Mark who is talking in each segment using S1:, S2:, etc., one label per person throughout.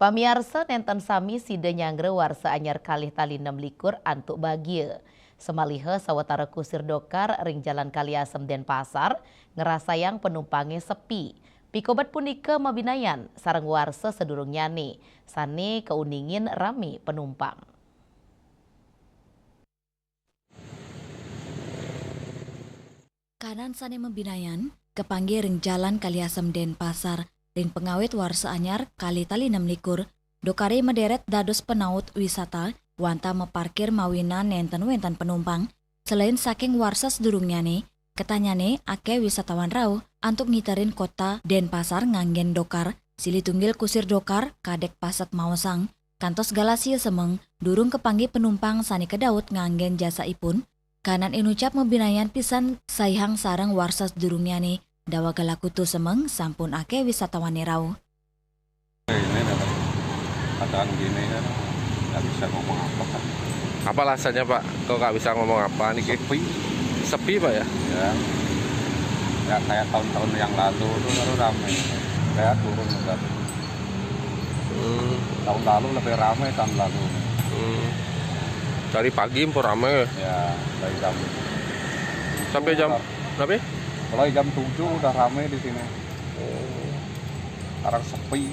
S1: Pamiarsa nenten sami sida nyangre warsa anyar kalih tali 6 likur antuk bagia. Semaliha sawatara kusir dokar ring jalan Kaliasem Denpasar ngerasayang penumpangnya sepi. Pikobat punika mabinayan sareng warsa sedurung nyane. Sane keuningin rame penumpang.
S2: Kanan sane mabinayan kepanggih ring jalan Kaliasem Denpasar. Ring pengawet warsa anyar kali tali 6 likur, dokare mederet dados penaut wisata wanta meparkir mawinan nenten wentan penumpang. Selain saking warsa sedurungnyane, ketanyane ake wisatawan rau antuk ngiterin kota Denpasar nganggen dokar, sili tunggil kusir dokar kadek paset maosang, kantos galasia semeng, durung kepanggih penumpang sani kedaut nganggen jasa ipun. Kanan inucap mebinayan pisan saihang sareng warsa sedurungnyane, dawa galakutu semeng sampun ake wisatawan rau.
S3: Ini keadaan gini kan nggak bisa ngomong apa kan.
S4: Apa alasannya Pak? Kok nggak bisa ngomong apa nih? Sepi Pak ya?
S3: Ya kayak tahun-tahun yang lalu itu baru ramai. Kayak turun udah. Tahun lalu lebih ramai tahun lalu.
S4: Dari pagi impor ramai.
S3: Ya dari jam.
S4: Sampai jam berapa?
S3: Mulai jam 7 udah ramai di sini. Sekarang sepi.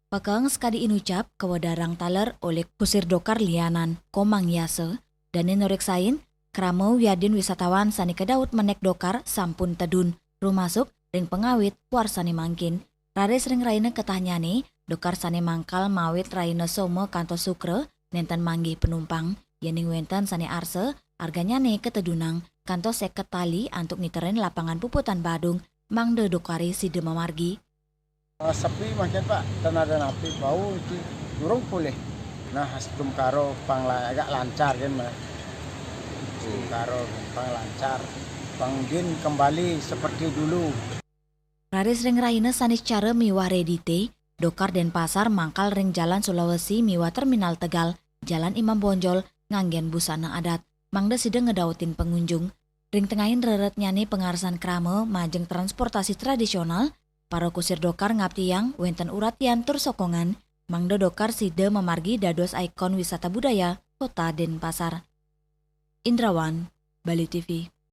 S2: Pakang sekadi inucap kawadarang taler oleh kusir dokar lianan komang yase dan noreksain kramo wiadin wisatawan sani kedaut menek dokar sampun tedun rumasuk ring pengawit warsani mangkin. Rare sering raina ketanyane dokar sani mangkal mawit raina somo kantos sukre nenten manggi penumpang yening wenten sani arse arganya ne ketedunang kantos seket tali antuk ngiteren lapangan puputan Badung mangde dokari si demamargi.
S5: Sepi makin Pak, tenaga napi bau itu durung pulih. Nah, sebelum karo agak lancar kan Mas. Sebelum karo pang lancar, panggin kembali seperti dulu.
S2: Raris ring raina sanis cara miwah redite, dokar Denpasar mangkal ring jalan Sulawesi miwah terminal Tegal, jalan Imam Bonjol nganggen busana adat, mangda sida ngedautin pengunjung. Ring tengahin reret nyani pengarsan krame majeng transportasi tradisional, para kusir dokar ngaptiang wenten uratian tur sokongan, mangda dokar sida memargi dados ikon wisata budaya kota Denpasar. Indrawan, Bali TV.